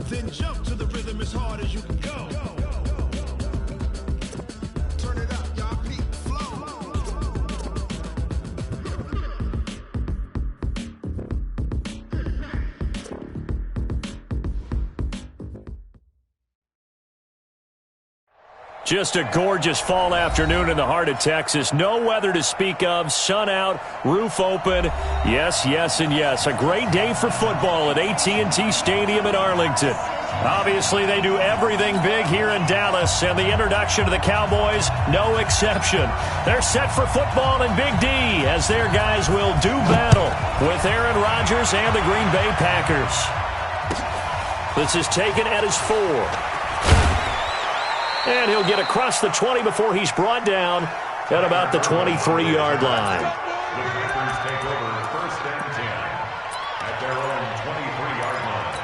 Then jump to the rhythm as hard as you can go. Turn it up, y'all. Peak flow. Just a gorgeous fall afternoon in the heart of Texas. No weather to speak of. Sun out, roof open. Yes, yes, and yes. A great day for football at AT&T Stadium in Arlington. Obviously, they do everything big here in Dallas, and the introduction to the Cowboys, no exception. They're set for football in Big D as their guys will do battle with Aaron Rodgers and the Green Bay Packers. This is taken at his 4. And he'll get across the 20 before he's brought down at about the 23-yard line. The Panthers take over first and 10 at their own 23-yard line.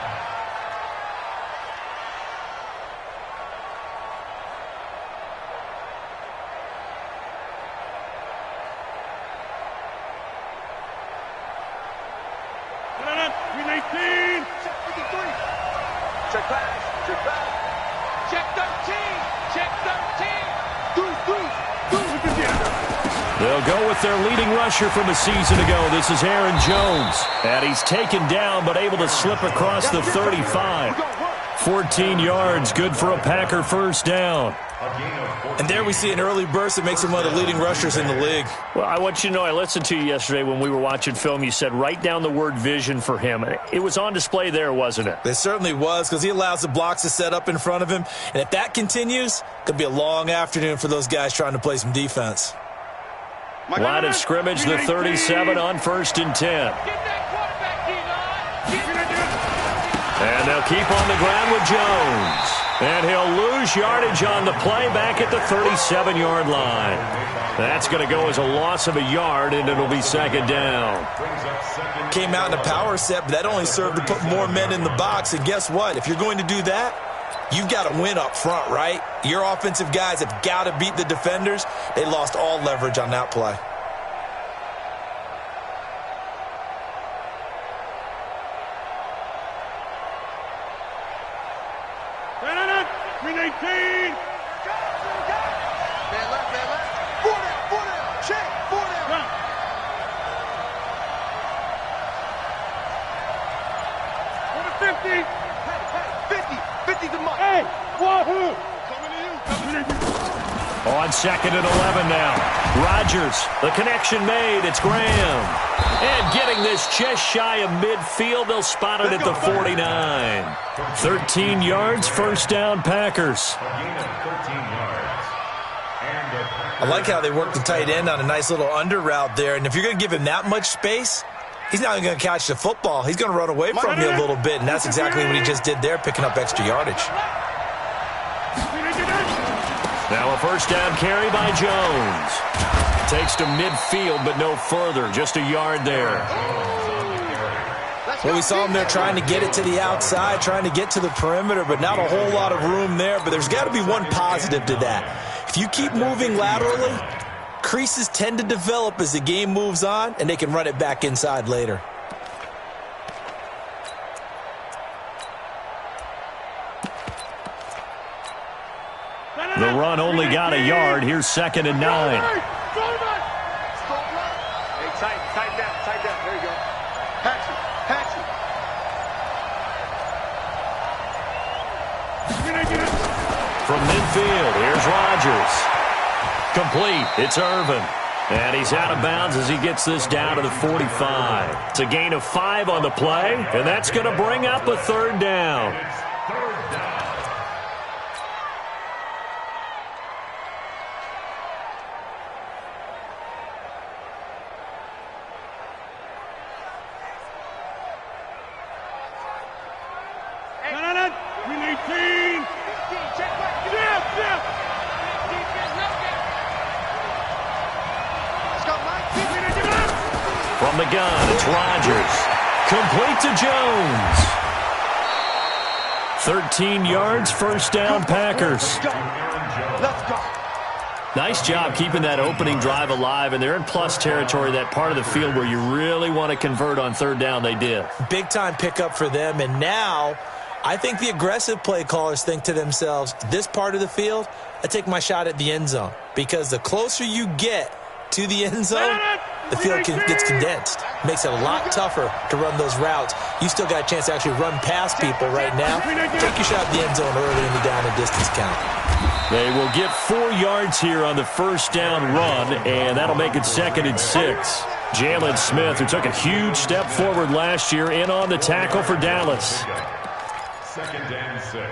Check pass. Check pass. Check 13. Check 13. They'll go with their leading rusher from a season ago. This is Aaron Jones. And he's taken down but able to slip across the 35. 14 yards, good for a Packer first down. And there we see an early burst that makes him one of the leading rushers in the league. Well, I want you to know, I listened to you yesterday when we were watching film. You said write down the word vision for him. It was on display there, wasn't it? It certainly was, because he allows the blocks to set up in front of him. And if that continues, it could be a long afternoon for those guys trying to play some defense. Line of scrimmage, the 37 on first and 10. And they'll keep on the ground with Jones. And he'll lose yardage on the play back at the 37-yard line. That's going to go as a loss of a yard, and it'll be second down. Came out in a power set, but that only served to put more men in the box. And guess what? If you're going to do that, you've got to win up front, right? Your offensive guys have got to beat the defenders. They lost all leverage on that play. On second and 11 now. Rodgers, the connection made. It's Graham. And getting this just shy of midfield. They'll spot it at the 49. 13 yards, first down, Packers. I like how they work the tight end on a nice little under route there. And if you're going to give him that much space, he's not even going to catch the football. He's going to run away from you a little bit, and that's exactly what he just did there, picking up extra yardage. Now a first down carry by Jones. Takes to midfield, but no further. Just a yard there. Well, we saw him there trying to get it to the outside, trying to get to the perimeter, but not a whole lot of room there. But there's got to be one positive to that. If you keep moving laterally, creases tend to develop as the game moves on, and they can run it back inside later. The run only got a yard. Here's second and 9. Hey, tight down. There you go. Patch it. From midfield, here's Rodgers. Complete. It's Irvin. And he's out of bounds as he gets this down to the 45. It's a gain of 5 on the play, and that's going to bring up a third down. From the gun, it's Rodgers. Complete to Jones. 13 yards, first down, Packers. Let's go. Nice job keeping that opening drive alive, and they're in plus territory, that part of the field where you really want to convert on third down. They did. Big-time pickup for them, and now I think the aggressive play callers think to themselves, this part of the field, I take my shot at the end zone. Because the closer you get to the end zone, the field gets condensed. Makes it a lot tougher to run those routes. You still got a chance to actually run past people right now. Take your shot at the end zone early in the down and distance count. They will get 4 yards here on the first down run, and that'll make it 2nd and 6. Jalen Smith, who took a huge step forward last year, in on the tackle for Dallas. 2nd and 6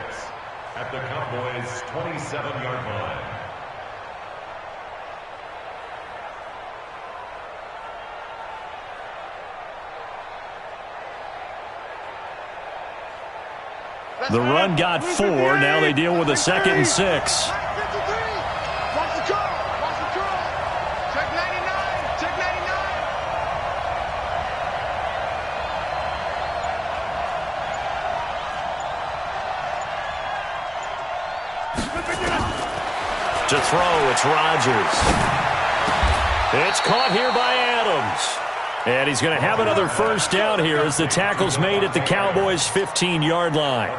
at the Cowboys' 27-yard line. The run got 4. Now they deal with a 2nd and 6. Watch the curl. Watch the curl. Check 99. Check 99. To throw, it's Rodgers. It's caught here by Adams. And he's going to have another first down here as the tackle's made at the Cowboys' 15-yard line.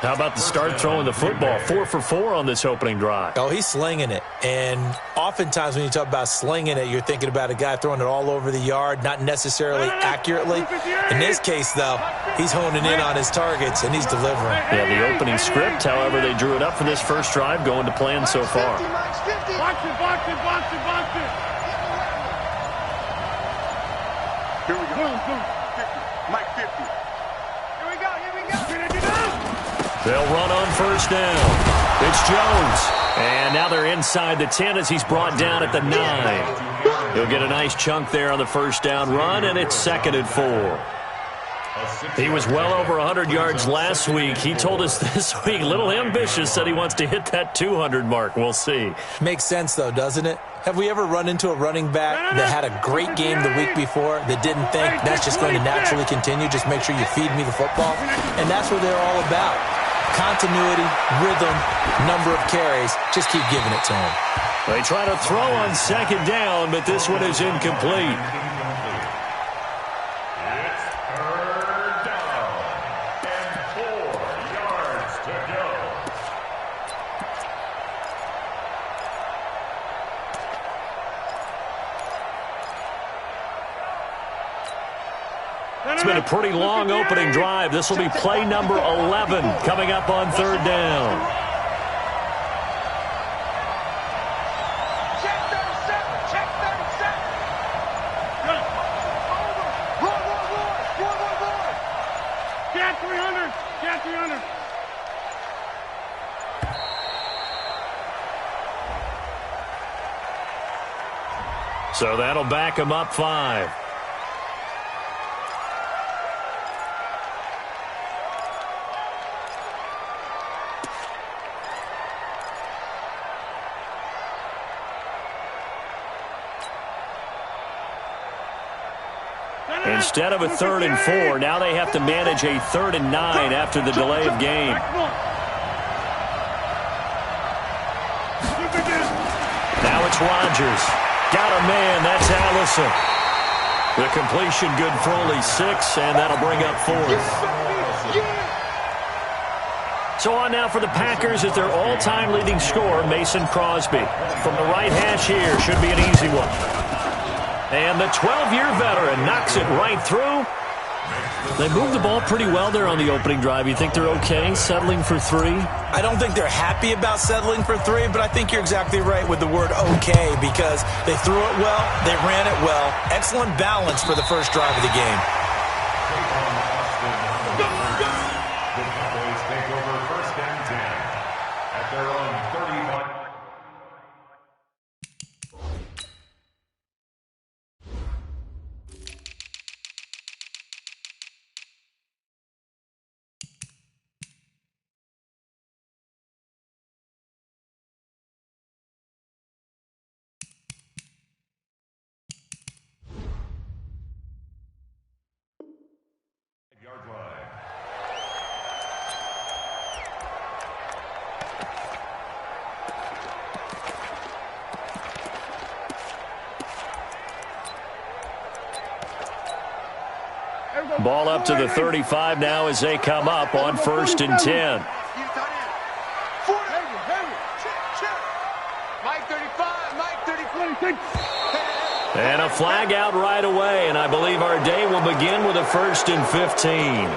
How about the start throwing the football? 4 for 4 on this opening drive. Oh, he's slinging it. And oftentimes when you talk about slinging it, you're thinking about a guy throwing it all over the yard, not necessarily accurately. In this case, though, he's honing in on his targets, and he's delivering. Yeah, the opening script, however, they drew it up for this first drive, going to plan so far. Box it, box it, box it, box it. Here we go. 50. Mike 50. Here we go, here we go. They'll run on first down. It's Jones. And now they're inside the 10 as he's brought down at the 9. He'll get a nice chunk there on the first down run, and it's 2nd and 4. He was well over 100 yards last week. He told us this week, a little ambitious, said he wants to hit that 200 mark. We'll see. Makes sense, though, doesn't it? Have we ever run into a running back that had a great game the week before that didn't think that's just going to naturally continue? Just make sure you feed me the football. And that's what they're all about. Continuity, rhythm, number of carries. Just keep giving it to them. They try to throw on 2nd down, but this one is incomplete. It's been a pretty long opening drive. This will be play number 11 coming up on 3rd down. Check 37. Check 37. Go. Over. Roar. Cat 300. Cat 300. So that'll back him up 5. Instead of a 3rd and 4, now they have to manage a 3rd and 9 after the delay of game. Now it's Rodgers. Got a man. That's Allison. The completion good for only 6, and that'll bring up 4th. So on now for the Packers as their all-time leading scorer, Mason Crosby. From the right hash here, should be an easy one. And the 12-year veteran knocks it right through. They moved the ball pretty well there on the opening drive. You think they're okay settling for 3? I don't think they're happy about settling for 3, but I think you're exactly right with the word okay because they threw it well, they ran it well. Excellent balance for the first drive of the game. Ball up to the 35 now as they come up on 1st and 10. Mike 35, Mike 30. And a flag out right away, and I believe our day will begin with a 1st and 15.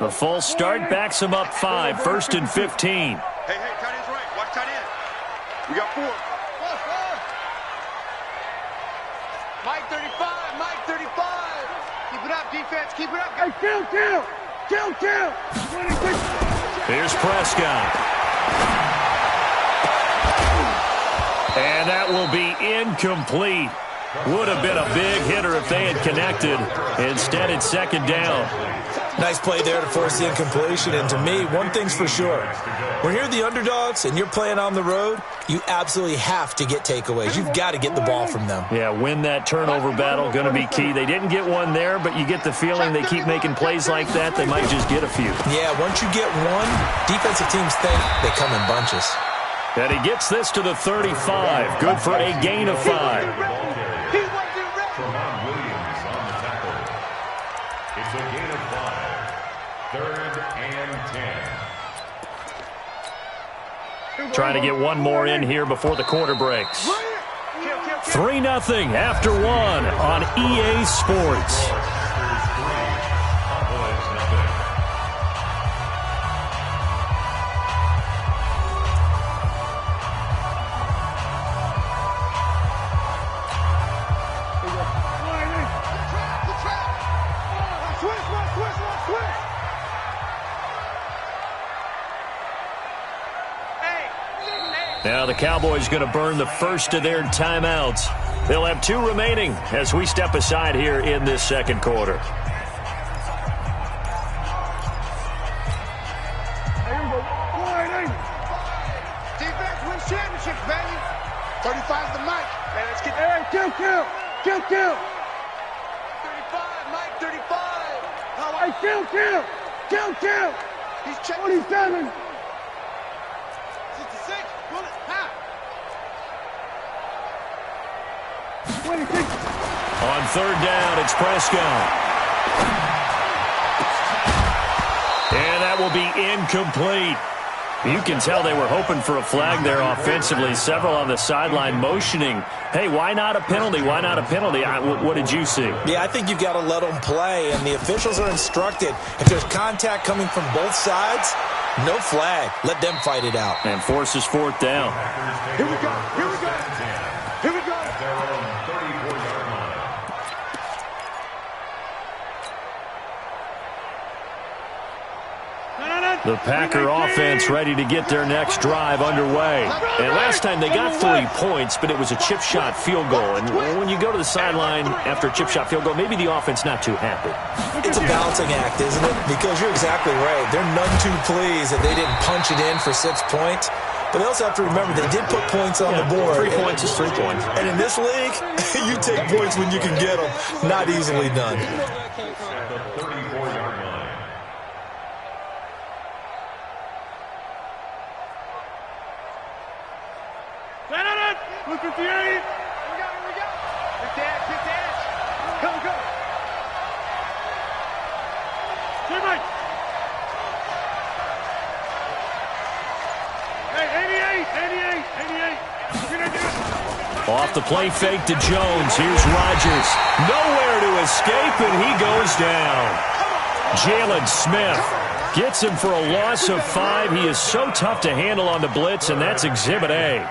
The full start backs him up 5, 1st and 15. Hey, tight end's right. Watch tight end. We got 4. Mike 35, Mike 35. Keep it up, defense. Keep it up. Hey, kill. Here's Prescott. And that will be incomplete. Would have been a big hitter if they had connected. Instead, it's 2nd down. Nice play there to force the incompletion. And to me, one thing's for sure. When you're the underdogs and you're playing on the road, you absolutely have to get takeaways. You've got to get the ball from them. Yeah, win that turnover battle, going to be key. They didn't get one there, but you get the feeling they keep making plays like that, they might just get a few. Yeah, once you get one, defensive teams think they come in bunches. And he gets this to the 35. Good for a gain of 5. It's a gain of 5. 3rd and 10. Trying to get one more in here before the quarter breaks. 3-0 after 1 on EA Sports. Now the Cowboys going to burn the first of their timeouts. They'll have 2 remaining as we step aside here in this 2nd quarter. Defense wins championships, baby. 35's the mic. Hey, let's get kill. 35, Mike 35. Hey, kill. He's checking. 27. 66. Bullet. Pow. 26. On 3rd down, it's Prescott. And that will be incomplete. You can tell they were hoping for a flag there offensively. Several on the sideline motioning, hey, why not a penalty? Why not a penalty? What did you see? Yeah, I think you've got to let them play, and the officials are instructed. If there's contact coming from both sides, no flag. Let them fight it out. And forces 4th down. Here we go. At their own 34-yard line. The Packer offense ready to get their next drive underway. And last time they got 3 points, but it was a chip shot field goal. And when you go to the sideline after a chip shot field goal, maybe the offense not too happy. It's a balancing act, isn't it? Because you're exactly right. They're none too pleased that they didn't punch it in for 6 points. But they also have to remember they did put points on the board. 3 points is 3 points. And in this league, you take points when you can get them. Not easily done. At the 34-yard line. Look at the 8. Here we go. Good dash. Go. Teammate. Hey, 88. Off the play fake to Jones. Here's Rodgers. Nowhere to escape, and he goes down. Jalen Smith gets him for a loss of 5. He is so tough to handle on the blitz, and that's Exhibit A.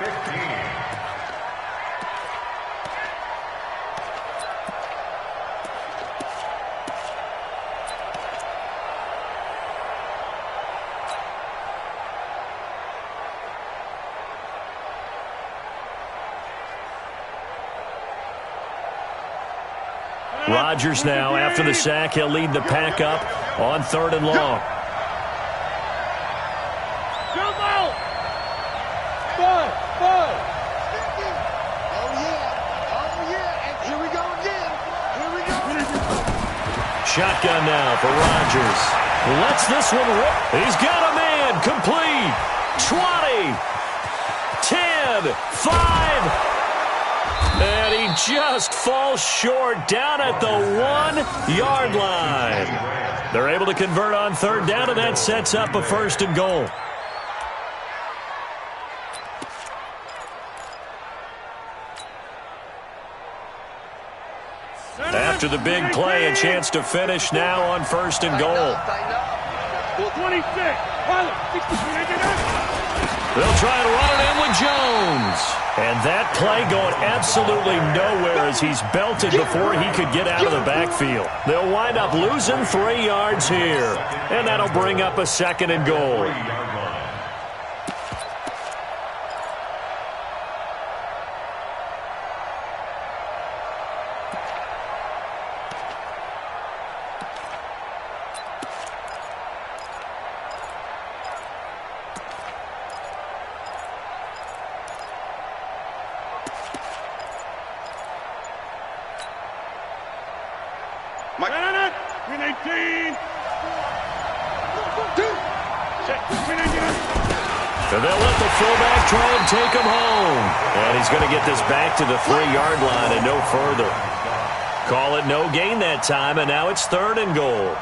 Rodgers now, after the sack, he'll lead the pack up on 3rd and long. Shotgun now for Rodgers. Lets this one rip. He's got a man. Complete. 20. 1, 5. And he just falls short down at the 1-yard line. They're able to convert on third down, and that sets up a 1st and goal. After the big play, a chance to finish now on 1st and goal. 26. They'll try and run it in with Jones. And that play going absolutely nowhere as he's belted before he could get out of the backfield. They'll wind up losing 3 yards here. And that'll bring up a 2nd and goal. And they'll let the fullback try and take him home. And he's going to get this back to the 3-yard line and no further. Call it no gain that time, and now it's 3rd and goal.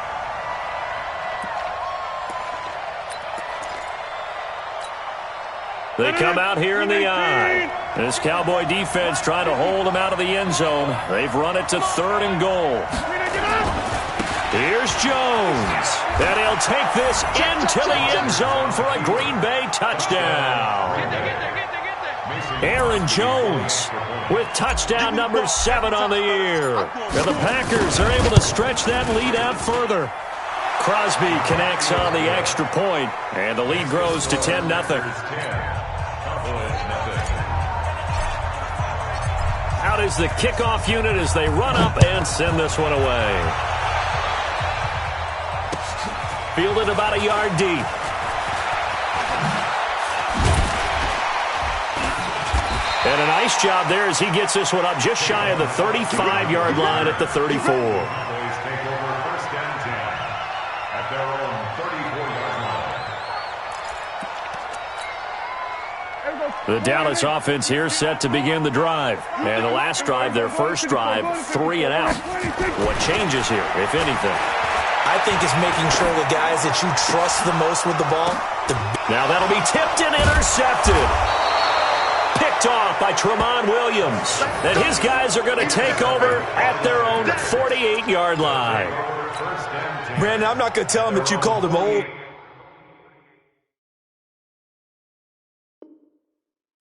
They come out here in the I. This Cowboy defense trying to hold them out of the end zone. They've run it to 3rd and goal. Here's Jones. And he'll take this into the end zone for a Green Bay touchdown. Aaron Jones with touchdown number 7 on the year. And the Packers are able to stretch that lead out further. Crosby connects on the extra point, and the lead grows to 10-0. Out is the kickoff unit as they run up and send this one away. Fielded about a yard deep. And a nice job there as he gets this one up just shy of the 35-yard line at the 34. Take over 1st and 10 at their own 34-yard line. The Dallas offense here set to begin the drive. And the last drive, their first drive, 3 and out. What changes here, if anything? I think it's making sure the guys that you trust the most with the ball. Now that'll be tipped and intercepted. Picked off by Tramon Williams. And his guys are going to take over at their own 48-yard line. Brandon, I'm not going to tell him that you called him old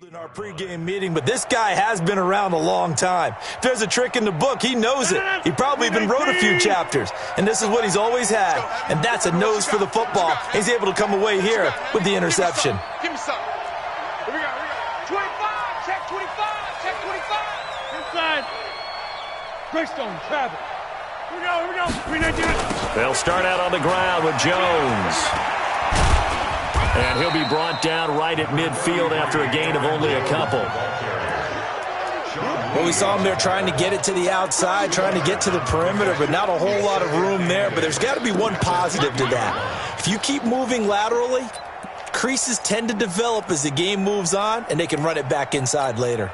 in our pregame meeting, but this guy has been around a long time. If there's a trick in the book, he knows it. He probably even wrote a few chapters, and this is what he's always had, and that's a nose for the football. He's able to come away here with the interception. Give me something. Here we go. 25. Check 25. Check 25. Inside. Greystone, travel. Here we go. They'll start out on the ground with Jones. And he'll be brought down right at midfield after a gain of only a couple. Well, we saw him there trying to get it to the outside, trying to get to the perimeter, but not a whole lot of room there. But there's got to be one positive to that. If you keep moving laterally, creases tend to develop as the game moves on, and they can run it back inside later.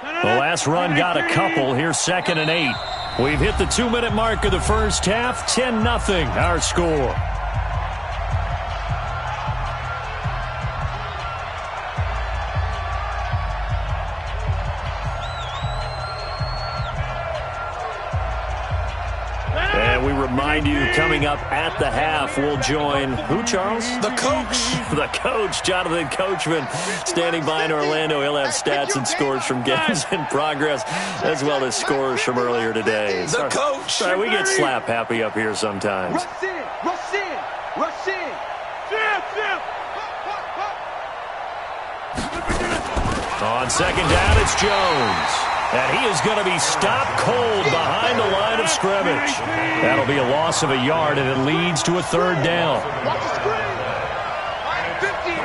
The last run got a couple. Here's 2nd and 8. We've hit the 2-minute mark of the first half. 10-0 our score. And we remind you, coming up at the half, we'll join who, Charles? The coach. The coach, Jonathan Coachman, standing by in Orlando. He'll have stats and scores from games in progress, as well as scores from earlier today. The coach. Sorry, we get slap happy up here sometimes. Rush in. Rush in. Rush in. On 2nd down, it's Jones. And he is going to be stopped cold behind the line of scrimmage. That'll be a loss of a yard, and it leads to a 3rd down. Watch the screen. 15.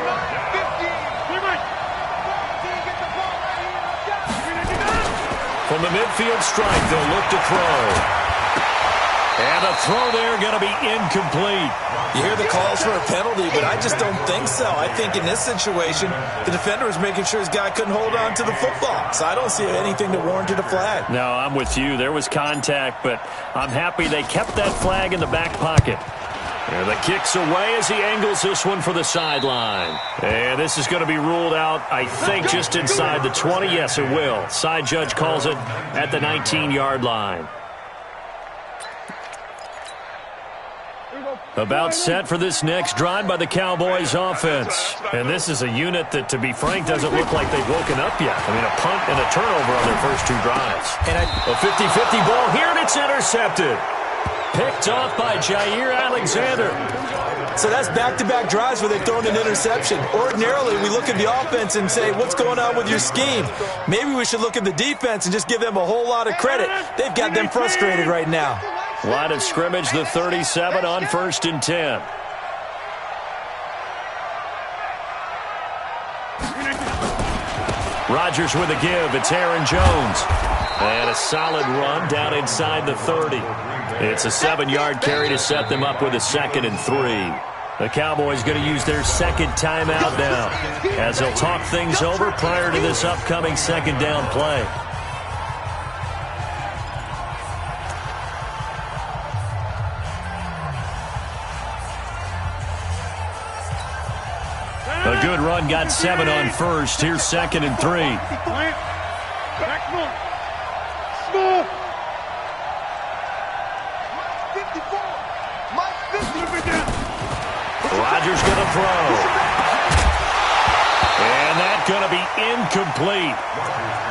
From the midfield strike, they'll look to throw. And the throw there going to be incomplete. You hear the calls for a penalty, but I just don't think so. I think in this situation, the defender was making sure his guy couldn't hold on to the football. So I don't see anything that warranted a flag. No, I'm with you. There was contact, but I'm happy they kept that flag in the back pocket. And the kick's away as he angles this one for the sideline. And this is going to be ruled out, I think, just inside the 20. Yes, it will. Side judge calls it at the 19-yard line. About set for this next drive by the Cowboys offense. And this is a unit that, to be frank, doesn't look like they've woken up yet. I mean, a punt and a turnover on their first two drives. And a 50-50 ball here, and it's intercepted. Picked off by Jair Alexander. So that's back-to-back drives where they've thrown an interception. Ordinarily, we look at the offense and say, what's going on with your scheme? Maybe we should look at the defense and just give them a whole lot of credit. They've got them frustrated right now. Line of scrimmage, the 37 on 1st and 10. Rodgers with a give. It's Aaron Jones. And a solid run down inside the 30. It's a 7-yard carry to set them up with a 2nd and 3. The Cowboys going to use their second timeout now as they'll talk things over prior to this upcoming second down play. A good run, got 7 on 1st. Here's 2nd and 3. Back small. Rodgers going to throw. And that's going to be incomplete.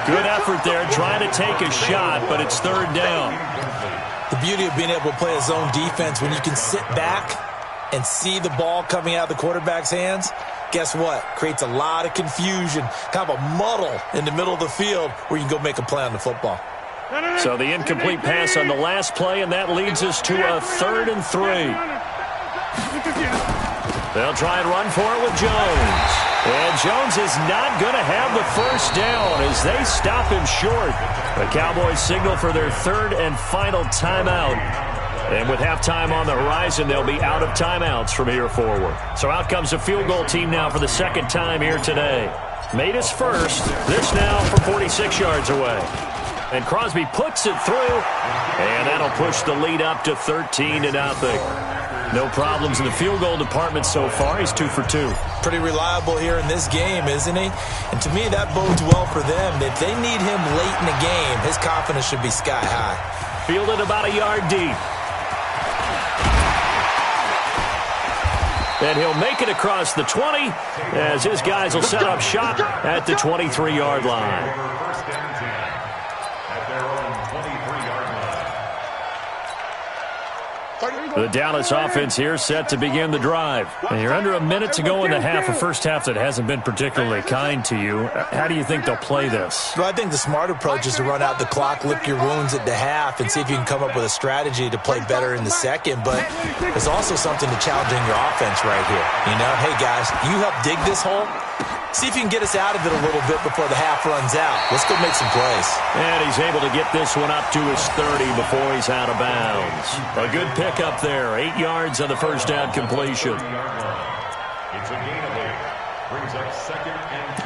Good effort there, trying to take a shot, but it's 3rd down. The beauty of being able to play a zone defense, when you can sit back and see the ball coming out of the quarterback's hands, guess what? Creates a lot of confusion, kind of a muddle in the middle of the field where you can go make a play on the football. So the incomplete pass on the last play, and that leads us to a 3rd and 3. They'll try and run for it with Jones. And Jones is not going to have the first down as they stop him short. The Cowboys signal for their 3rd and final timeout. And with halftime on the horizon, they'll be out of timeouts from here forward. So out comes the field goal team now for the 2nd time here today. Made his first. This now from 46 yards away. And Crosby puts it through. And that'll push the lead up to 13-0. No problems in the field goal department so far. He's 2 for 2. Pretty reliable here in this game, isn't he? And to me, that bodes well for them. If they need him late in the game, his confidence should be sky high. Fielded about a yard deep. And he'll make it across the 20 as his guys will set up shop at the 23-yard line. First and 10 at their own 23-yard line. The Dallas offense here set to begin the drive. And you're under a minute to go in the half, a first half that hasn't been particularly kind to you. How do you think they'll play this? Well, I think the smart approach is to run out the clock, lick your wounds at the half, and see if you can come up with a strategy to play better in the second. But there's also something to challenge in your offense right here. You know, hey, guys, you help dig this hole. See if you can get us out of it a little bit before the half runs out. Let's go make some plays. And he's able to get this one up to his 30 before he's out of bounds. A good pickup there. 8 yards on the first down completion. It's a gain of 8. Brings up 2nd and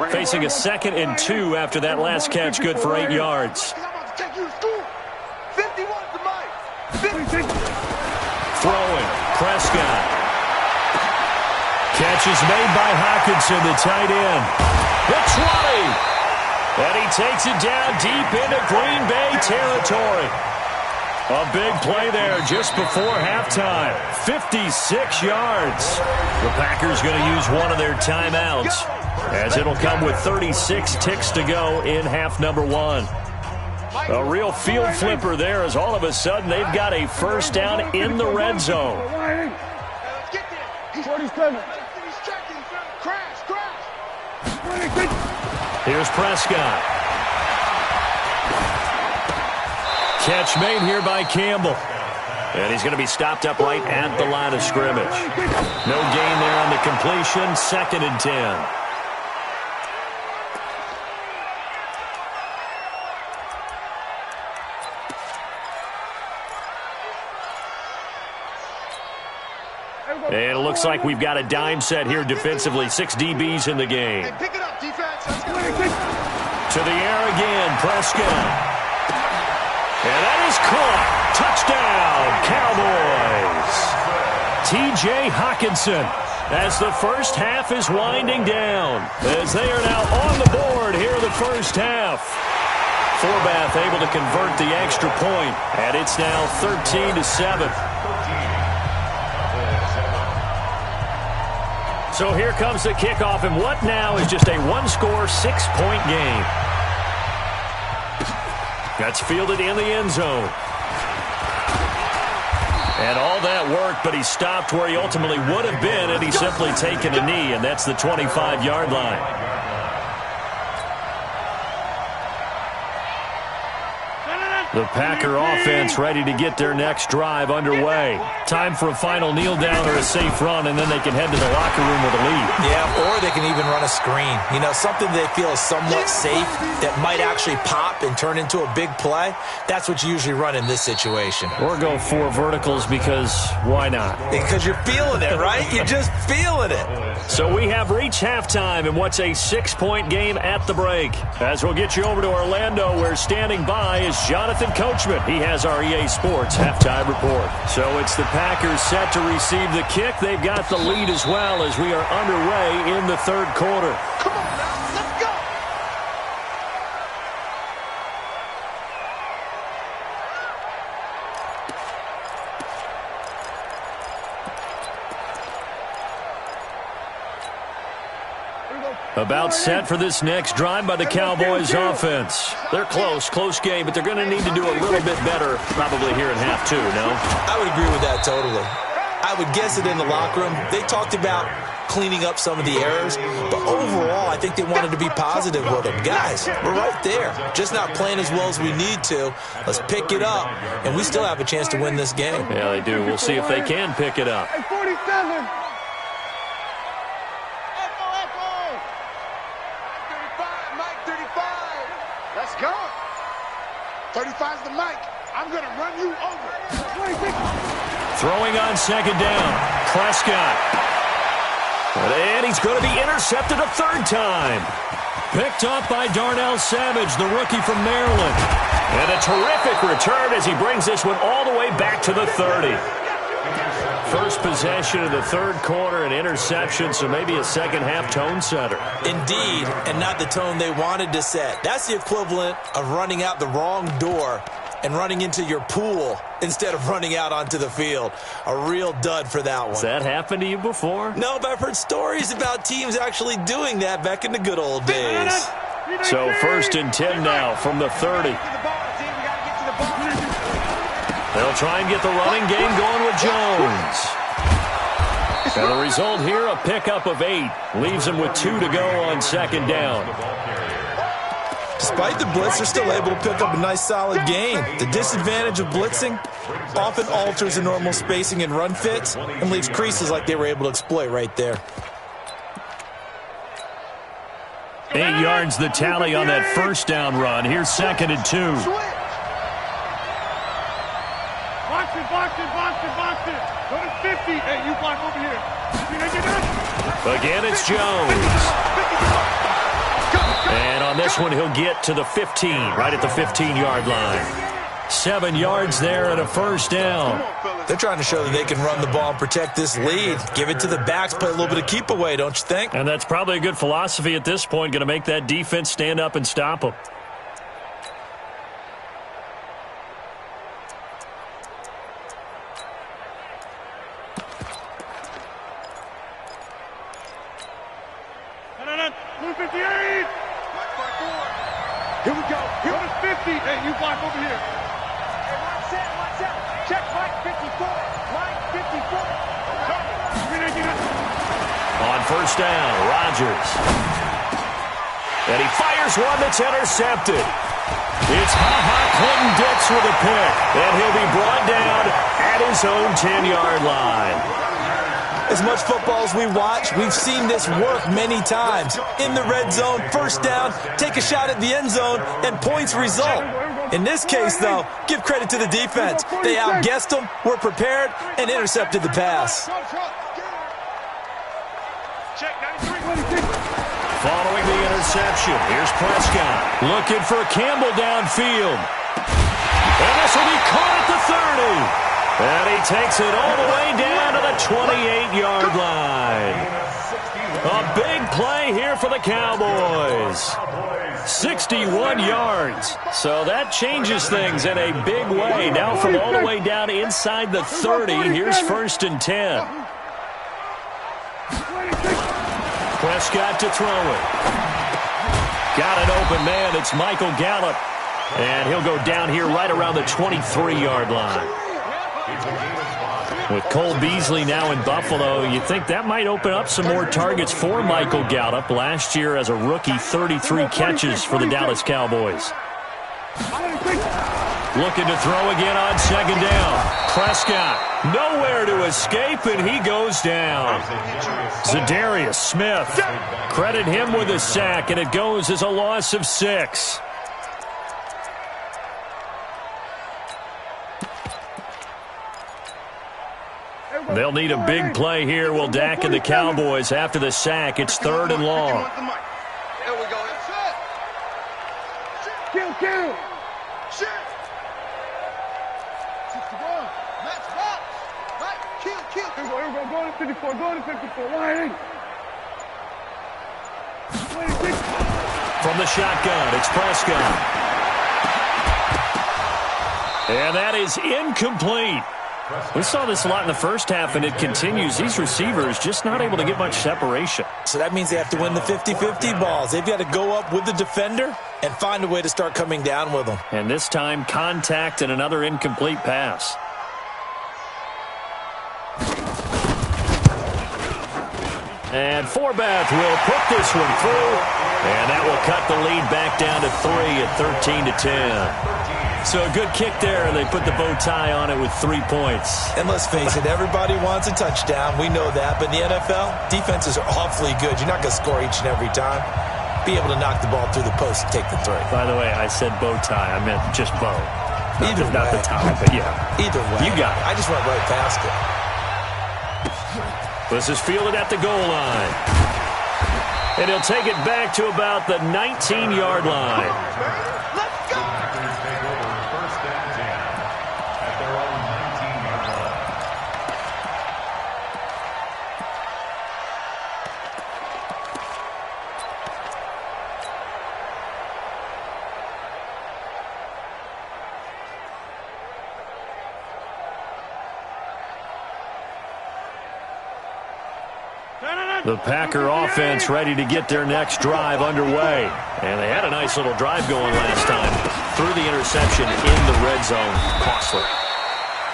2. Facing a 2nd and 2 after that last catch, good for 8 yards. Throwing, Prescott. Catch is made by Hockenson, the tight end. The 20. And he takes it down deep into Green Bay territory. A big play there just before halftime. 56 yards. The Packers going to use one of their timeouts as it'll come with 36 ticks to go in half number 1. A real field flipper there as all of a sudden they've got a first down in the red zone. Here's Prescott. Catch made here by Campbell. And he's going to be stopped up right at the line of scrimmage. No gain there on the completion. 2nd and 10. And it looks like we've got a dime set here defensively. 6 DBs in the game. Hey, pick it up, defense. Let's go. To the air again, Prescott. And that is caught. Touchdown, Cowboys. T.J. Hockenson as the first half is winding down. As they are now on the board here in the first half. Forbath able to convert the extra point, and it's now 13-7. So here comes the kickoff, and what now is just a one-score, 6-point game. That's fielded in the end zone. And all that work, but he stopped where he ultimately would have been had he simply taken a knee, and that's the 25-yard line. The Packer offense ready to get their next drive underway. Time for a final kneel down or a safe run, and then they can head to the locker room with a lead. Yeah, or they can even run a screen. You know, something they feel is somewhat safe that might actually pop and turn into a big play. That's what you usually run in this situation. Or go 4 verticals because why not? Because you're feeling it, right? You're just feeling it. So we have reached halftime in what's a 6-point game at the break. As we'll get you over to Orlando, where standing by is Jonathan Coachman. He has our EA Sports halftime report. So it's the Packers set to receive the kick. They've got the lead as well as we are underway in the third quarter. Come on now, let's go. About set for this next drive by the Cowboys offense. They're close game, but they're going to need to do a little bit better probably here in half 2, no? I would agree with that totally. I would guess it in the locker room. They talked about cleaning up some of the errors, but overall, I think they wanted to be positive with them. Guys, we're right there. Just not playing as well as we need to. Let's pick it up, and we still have a chance to win this game. Yeah, they do. We'll see if they can pick it up. Hey, 47. Let's go. 35's the mic. I'm going to run you over. Throwing on second down. Prescott. And he's going to be intercepted a third time. Picked up by Darnell Savage, the rookie from Maryland. And a terrific return as he brings this one all the way back to the 30. First possession of the third quarter, an interception, so maybe a second-half tone setter. Indeed, and not the tone they wanted to set. That's the equivalent of running out the wrong door and running into your pool instead of running out onto the field. A real dud for that one. Has that happened to you before? No, but I've heard stories about teams actually doing that back in the good old days. So 1st and 10 now from the 30. They'll try and get the running game going with Jones. And the result here, a pickup of 8. Leaves them with 2 to go on second down. Despite the blitz, they're still able to pick up a nice, solid gain. The disadvantage of blitzing often alters the normal spacing and run fits and leaves creases like they were able to exploit right there. 8 yards the tally on that first down run. Here's 2nd and 2. Box it. Go to 50. Hey, you block over here. Again, it's Jones. And on this one, he'll get to the 15, right at the 15-yard line. 7 yards there and a first down. They're trying to show that they can run the ball and protect this lead. Give it to the backs, play a little bit of keep away, don't you think? And that's probably a good philosophy at this point, going to make that defense stand up and stop them. Here we go. Here is 50. Hey, you block over here. Hey, watch out. Check Mike 54. Mike 54. On first down, Rodgers. And he fires one that's intercepted. It's Clinton Dix with a pick. And he'll be brought down at his own 10-yard line. As much football as we watch, we've seen this work many times. In the red zone, first down, take a shot at the end zone, and points result. In this case, though, give credit to the defense. They outguessed them, were prepared, and intercepted the pass. check 93. Following the interception, here's Prescott. Looking for Campbell downfield. And this will be caught at the 30. And he takes it all the way down to the 28-yard line. A big play here for the Cowboys. 61 yards. So that changes things in a big way. Now from all the way down inside the 30, here's 1st and 10. Prescott to throw it. Got an open man. It's Michael Gallup. And he'll go down here right around the 23-yard line. With Cole Beasley now in Buffalo, you think that might open up some more targets for Michael Gallup. Last year as a rookie, 33 catches for the Dallas Cowboys. Looking to throw again on 2nd down. Prescott nowhere to escape, and he goes down. Zadarius Smith, credit him with a sack, and it goes as a loss of 6. They'll need a big play here. Will Dak and the Cowboys after the sack. It's 3rd and long. There we go. Kill. Shit. 61. Match box. Right. Kill. Here we go. Go to 54. Go to 54. Line. 26. From the shotgun, it's Prescott. And that is incomplete. We saw this a lot in the first half, and it continues. These receivers just not able to get much separation. So that means they have to win the 50-50 balls. They've got to go up with the defender and find a way to start coming down with them. And this time, contact and another incomplete pass. And Forbath will put this one through, and that will cut the lead back down to 3 at 13-10. So a good kick there, and they put the bow tie on it with 3 points. And let's face it, everybody wants a touchdown. We know that. But in the NFL, defenses are awfully good. You're not going to score each and every time. Be able to knock the ball through the post and take the 3. By the way, I said bow tie. I meant just bow. Not the tie, but yeah. Either way. You got it. I just went right past it. This is fielded at the goal line. And he'll take it back to about the 19-yard line. Let's go. The Packer offense ready to get their next drive underway. And they had a nice little drive going last time. Threw the interception in the red zone. Costly.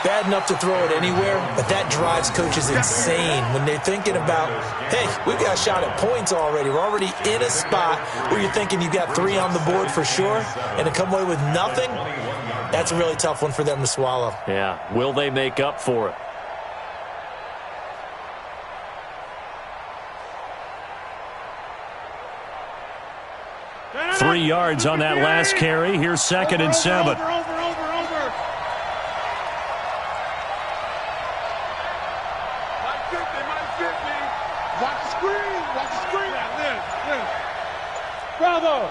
Bad enough to throw it anywhere, but that drives coaches insane when they're thinking about, hey, we've got a shot at points already. We're already in a spot where you're thinking you've got 3 on the board for sure, and to come away with nothing, that's a really tough one for them to swallow. Yeah, will they make up for it? Three yards on that last carry. Here's 2nd and 7. Over. Minus 50. Watch the screen. This. Bravo.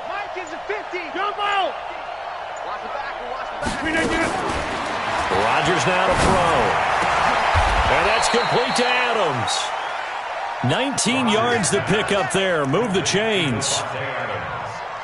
Mike is a 50. Jump out. Watch the back. Rodgers now to throw. And that's complete to Adams. 19 yards to pick up there. Move the chains.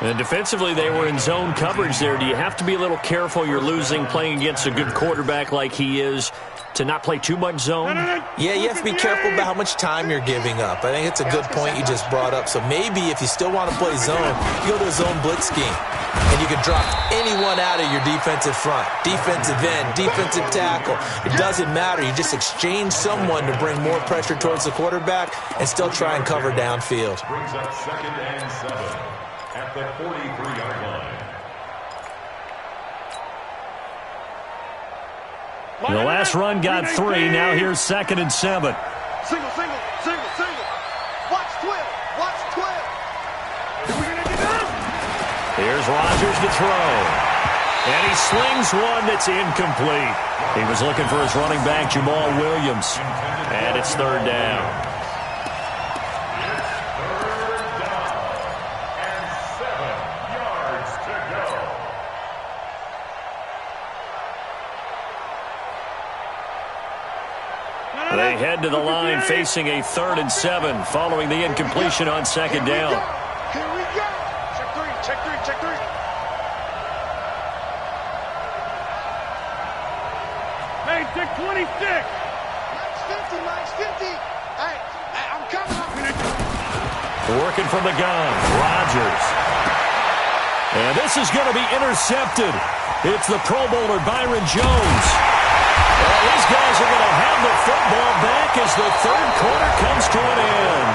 And defensively, they were in zone coverage there. Do you have to be a little careful? You're losing playing against a good quarterback like he is to not play too much zone? Yeah, you have to be careful about how much time you're giving up. I think it's a good point you just brought up. So maybe if you still want to play zone, you go to a zone blitz scheme. And you can drop anyone out of your defensive front. Defensive end, defensive tackle. It doesn't matter. You just exchange someone to bring more pressure towards the quarterback and still try and cover downfield. Brings up 2nd and 7 at the 43-yard line. The last run got 3. Now here's 2nd and 7. Single. Watch 12. Here's Rodgers to throw. And he slings one that's incomplete. He was looking for his running back, Jamal Williams. And it's 3rd down. They head to the line facing a 3rd and 7 following the incompletion on 2nd down. Here we go. Check three, check three, check three. Hey, check 26. Mike's 50, Mike's 50. Hey, I'm coming. Working from the gun, Rodgers. And this is going to be intercepted. It's the Pro Bowler Byron Jones. Well, these guys are going to have the football back as the 3rd quarter comes to an end.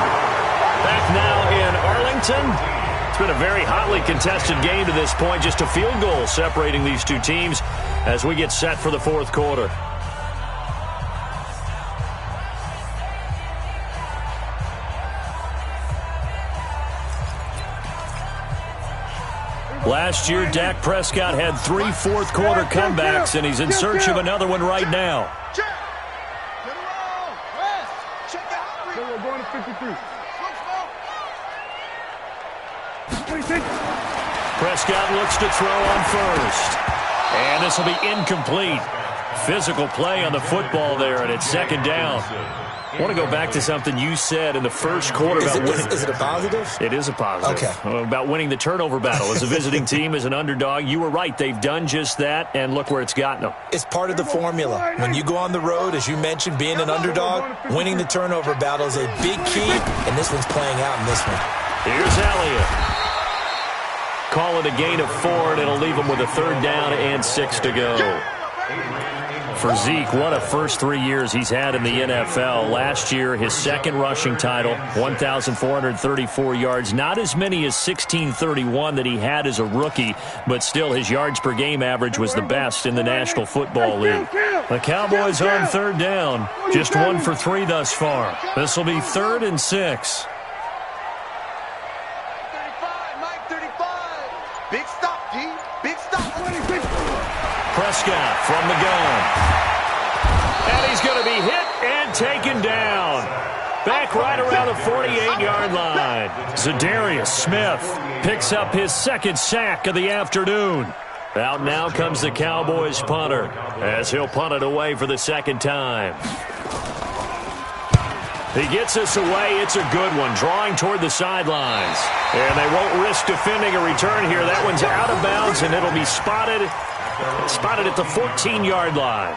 Back now in Arlington. It's been a very hotly contested game to this point. Just a field goal separating these two teams as we get set for the 4th quarter. Last year, Dak Prescott had 3 4th-quarter comebacks, and he's in search of another one right now. Check. Get around. West. Check out. So we're going to 53. Prescott looks to throw on first. And this will be incomplete. Physical play on the football there, and it's 2nd down. I want to go back to something you said in the 1st quarter about winning. Is it a positive? It is a positive. Okay. About winning the turnover battle. As a visiting team, as an underdog, you were right. They've done just that, and look where it's gotten them. It's part of the formula. When you go on the road, as you mentioned, being an underdog, winning the turnover battle is a big key, and this one's playing out in this one. Here's Elliott. Call it a gain of 4, and it'll leave them with a 3rd down and 6 to go. For Zeke, what a first 3 years he's had in the NFL. Last year, his 2nd rushing title, 1,434 yards. Not as many as 1,631 that he had as a rookie, but still his yards per game average was the best in the National Football League. The Cowboys on 3rd down, just 1 for 3 thus far. This will be 3rd and 6. 35, Mike 35. Big stop, D. Big stop. Prescott from the gun. And he's going to be hit and taken down. Back right around the 48-yard line. Zadarius Smith picks up his 2nd sack of the afternoon. Out now comes the Cowboys punter as he'll punt it away for the 2nd time. He gets this away. It's a good one, drawing toward the sidelines. And they won't risk defending a return here. That one's out of bounds, and it'll be spotted at the 14-yard line.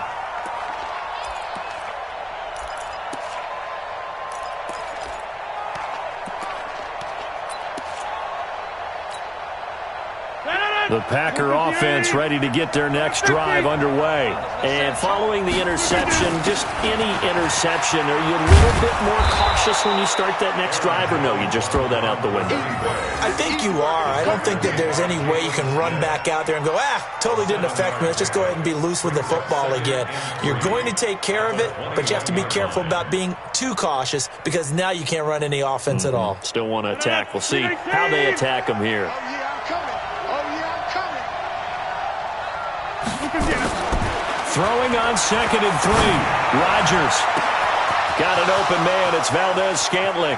The Packer offense ready to get their next drive underway. And following the interception, just any interception, are you a little bit more cautious when you start that next drive, or no, you just throw that out the window? I think you are. I don't think that there's any way you can run back out there and go, totally didn't affect me. Let's just go ahead and be loose with the football again. You're going to take care of it, but you have to be careful about being too cautious because now you can't run any offense at all. Still want to attack. We'll see how they attack them here. Oh, yeah, I'm coming. Throwing on 2nd and 3. Rodgers. Got an open man. It's Valdez-Scantling.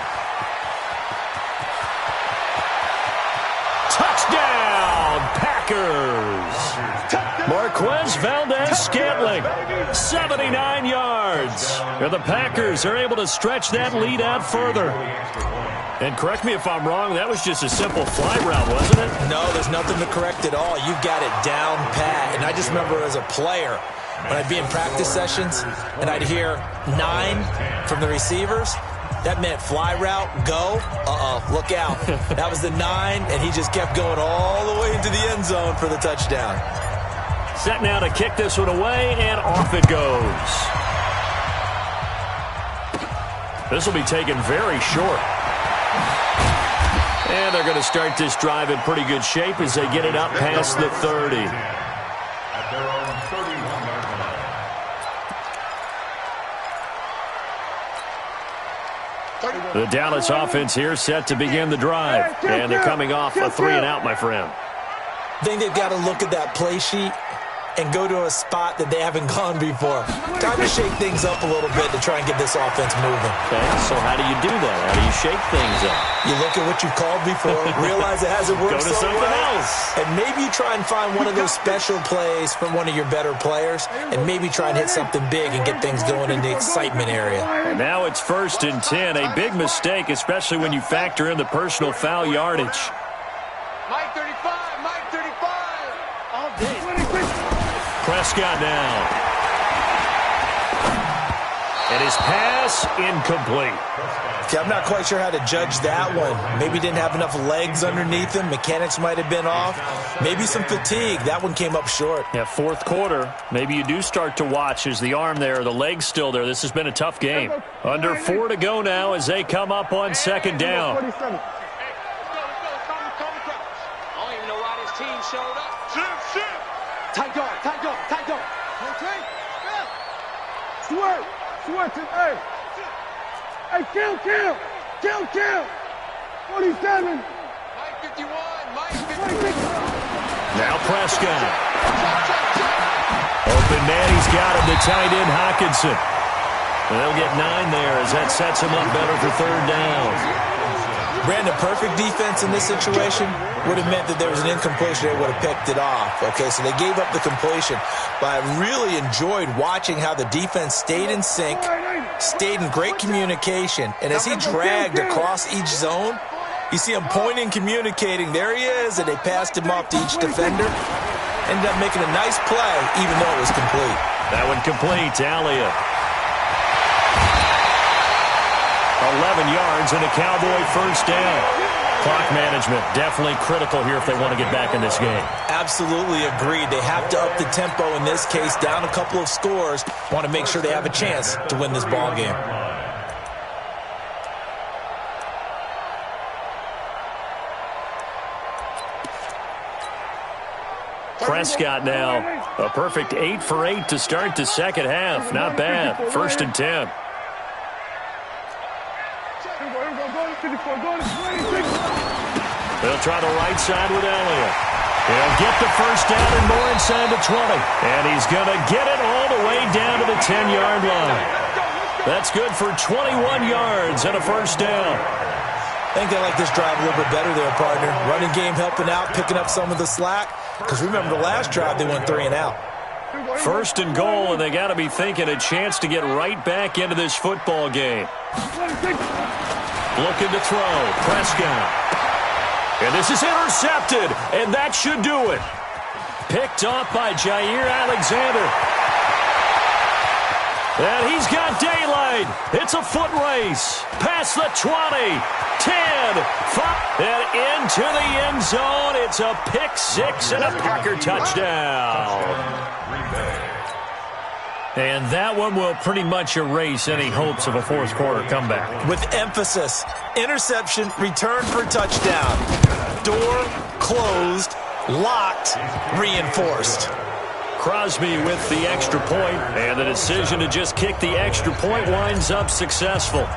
Touchdown, Packers. Marquez Valdez-Scantling, 79 yards. And the Packers are able to stretch that lead out further. And correct me if I'm wrong, that was just a simple fly route, wasn't it? No, there's nothing to correct at all. You've got it down pat. And I just remember as a player, when I'd be in practice sessions and I'd hear 9 from the receivers, that meant fly route, go, look out. That was the 9, and he just kept going all the way into the end zone for the touchdown. Set now to kick this one away, and off it goes. This will be taken very short. And they're going to start this drive in pretty good shape as they get it up past the 30. At their own 31-yard line. The Dallas offense here set to begin the drive. And they're coming off a 3-and-out, my friend. I think they've got to look at that play sheet and go to a spot that they haven't gone before. Time to shake things up a little bit to try and get this offense moving. Okay, so how do you do that? How do you shake things up? You look at what you've called before, realize it hasn't worked Go to so something well, else. and maybe you try and find one of those special plays from one of your better players, and maybe try and hit something big and get things going in the excitement area. And now it's 1st and 10. A big mistake, especially when you factor in the personal foul yardage. Mike 35, Mike 35. All day. Prescott now. And his pass incomplete. Okay, I'm not quite sure how to judge that one. Maybe didn't have enough legs underneath him. Mechanics might have been off. Maybe some fatigue. That one came up short. Yeah, 4th quarter. Maybe you do start to watch as the arm there, the leg's still there. This has been a tough game. Under 4 to go now as they come up on 2nd down. I don't even know why this team showed up. Tight guard, tight guard, tight guard. Okay. Swerve, swerve to hey. Hey, kill. 47. Mike 51, Mike 51. Now Prescott. Open man, he's got him. The tight end, Hockenson. And they'll get 9 there as that sets him up better for 3rd down. Brandon, perfect defense in this situation would have meant that there was an incompletion. They would have picked it off. Okay, so they gave up the completion. But I really enjoyed watching how the defense stayed in sync, stayed in great communication. And as he dragged across each zone, you see him pointing, communicating. There he is, and they passed him off to each defender. Ended up making a nice play, even though it was complete. That one complete to Elliott. 11 yards and a Cowboy 1st down. Clock management definitely critical here if they want to get back in this game. Absolutely agreed. They have to up the tempo in this case, down a couple of scores. Want to make sure they have a chance to win this ball game. Prescott now, a perfect 8 for 8 to start the 2nd half. Not bad. 1st and 10. They'll try the right side with Elliott. He'll get the 1st down and more inside the 20. And he's going to get it all the way down to the 10-yard line. That's good for 21 yards and a 1st down. I think they like this drive a little bit better there, partner. Running game helping out, picking up some of the slack. Because remember, the last drive, they went 3 and out. 1st and goal, and they got to be thinking a chance to get right back into this football game. Looking to throw. Prescott. And this is intercepted, and that should do it. Picked off by Jair Alexander. And he's got daylight. It's a foot race. Past the 20, 10, 5, and into the end zone. It's a pick 6 and a Packer touchdown. And that one will pretty much erase any hopes of a 4th quarter comeback. With emphasis, interception, return for touchdown. Door closed, locked, reinforced. Crosby with the extra point, and the decision to just kick the extra point winds up successful.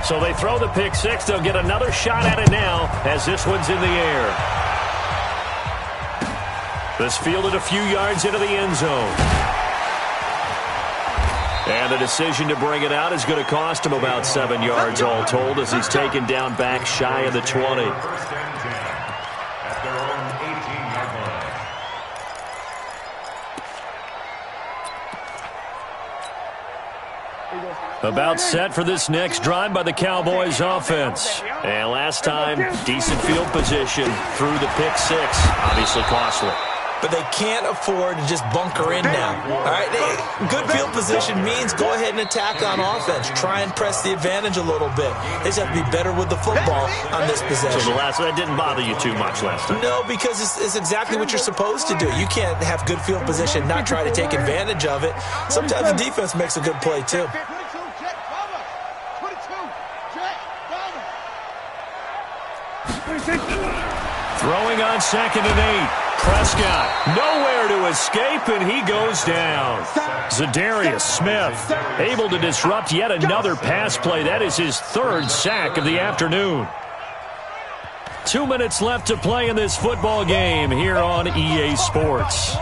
So they throw the pick 6. They'll get another shot at it now as this one's in the air. This fielded a few yards into the end zone. And the decision to bring it out is going to cost him about 7 yards all told as he's taken down back shy of the 20. 1st and 10 at their own 18-yard line. About set for this next drive by the Cowboys offense. And last time, decent field position through the pick 6. Obviously costly. But they can't afford to just bunker in now. All right, good field position means go ahead and attack on offense. Try and press the advantage a little bit. They just have to be better with the football on this possession. So that didn't bother you too much last time? No, because it's exactly what you're supposed to do. You can't have good field position, not try to take advantage of it. Sometimes the defense makes a good play, too. Throwing on 2nd and 8. Prescott nowhere to escape, and he goes down. Zadarius Smith able to disrupt yet another pass play. That is his 3rd sack of the afternoon. 2 minutes left to play in this football game here on EA Sports.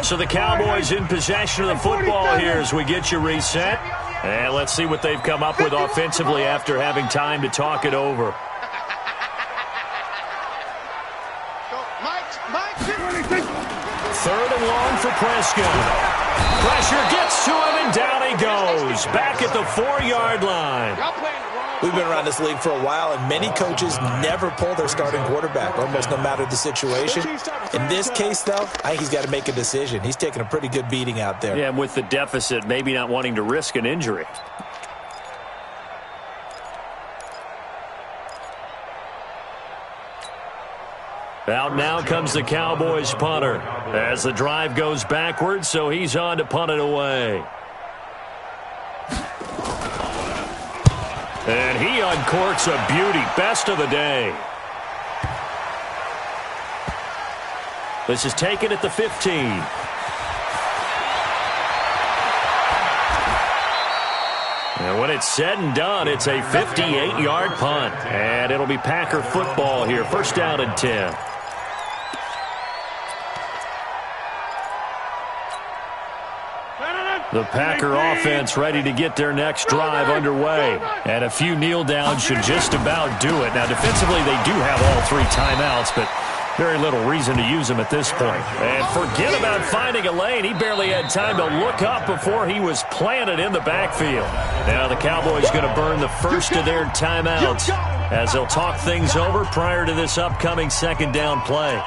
So the Cowboys in possession of the football here as we get you reset. And let's see what they've come up with offensively after having time to talk it over. Third and long for Prescott. Pressure gets to him, and down he goes. Back at the 4-yard line. We've been around this league for a while, and many coaches never pull their starting quarterback, almost no matter the situation. In this case, though, I think he's got to make a decision. He's taking a pretty good beating out there. Yeah, and with the deficit, maybe not wanting to risk an injury. Out now comes the Cowboys punter as the drive goes backwards, so he's on to punt it away. And he uncorks a beauty. Best of the day. This is taken at the 15. And when it's said and done, it's a 58-yard punt. And it'll be Packer football here. First down and 10. The Packer offense ready to get their next drive underway. And a few kneel downs should just about do it. Now, defensively, they do have all 3 timeouts, but very little reason to use them at this point. And forget about finding a lane. He barely had time to look up before he was planted in the backfield. Now the Cowboys going to burn the first of their timeouts as they'll talk things over prior to this upcoming second down play.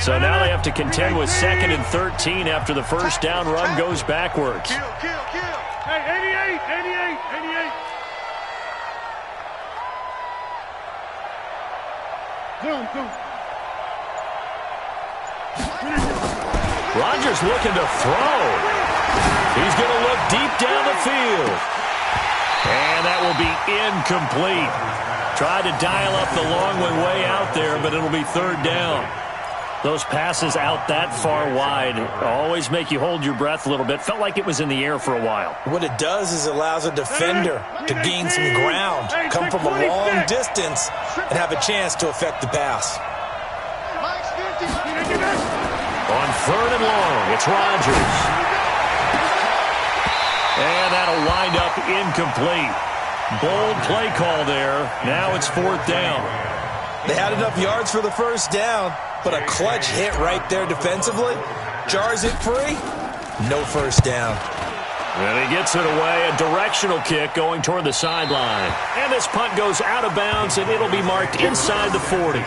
So now they have to contend with 2nd and 13 after the first down run goes backwards. Hey, 88, 88, 88. Zoom. Rodgers looking to throw. He's going to look deep down the field. And that will be incomplete. Tried to dial up the long one way out there, but it'll be third down. Those passes out that far wide always make you hold your breath a little bit. Felt like it was in the air for a while. What it does is it allows a defender to gain some ground, come from a long distance, and have a chance to affect the pass. On third and long, it's Rodgers. And that'll wind up incomplete. Bold play call there. Now it's fourth down. They had enough yards for the first down, but a clutch hit right there defensively. Jars it free. No first down. And he gets it away. A directional kick going toward the sideline. And this punt goes out of bounds, and it'll be marked inside the 40.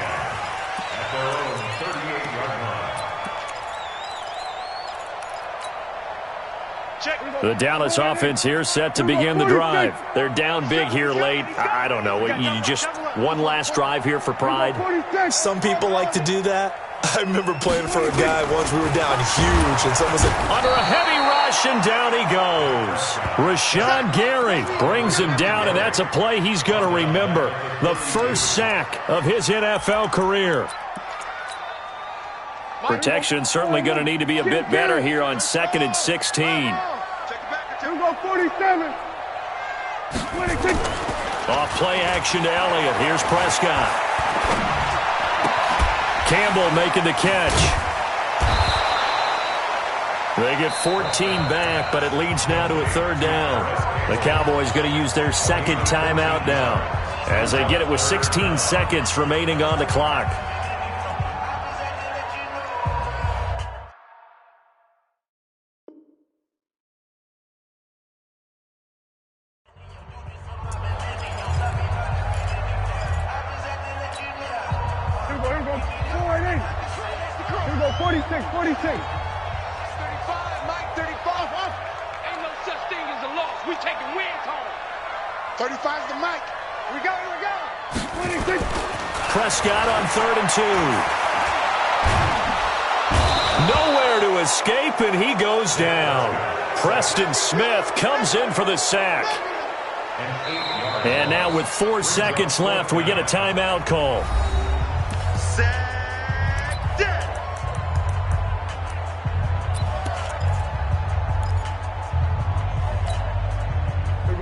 The Dallas offense here set to begin the drive. They're down big here late. I don't know. You just one last drive here for pride? Some people like to do that. I remember playing for a guy once. We were down huge, and someone said, under a heavy rush, and down he goes. Rashawn Gary brings him down, and that's a play he's going to remember. The first sack of his NFL career. Protection certainly going to need to be a bit better here on 2nd and 16. Here we go, 47. 26. Off play action to Elliott. Here's Prescott. Campbell making the catch. They get 14 back, but it leads now to a third down. The Cowboys going to use their second timeout now as they get it with 16 seconds remaining on the clock. Here we go. 4-8. Here we go, 46, 46. 35, Mike, 35. Ain't no such thing as a loss. We taking wins home. 35's the mic. Here we go. 26. Prescott on 3rd and 2. Nowhere to escape, and he goes down. Preston Smith comes in for the sack. And now with 4 seconds left, we get a timeout call.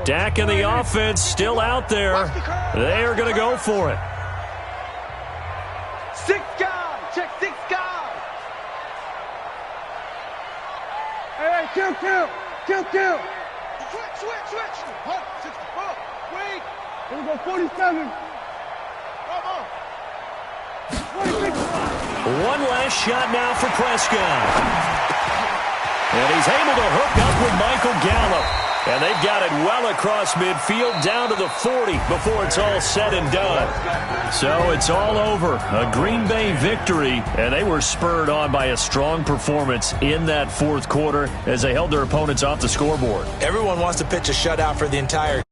Dak and the offense still out there. They are going to go for it. 6 guys. Check 6 guys. Hey, kill. Switch. 64. Wait. Here we go, 47. Come on. 26. One last shot now for Prescott. And he's able to hook up with Michael Gallup. And they've got it well across midfield down to the 40 before it's all said and done. So it's all over. A Green Bay victory, and they were spurred on by a strong performance in that fourth quarter as they held their opponents off the scoreboard. Everyone wants to pitch a shutout for the entire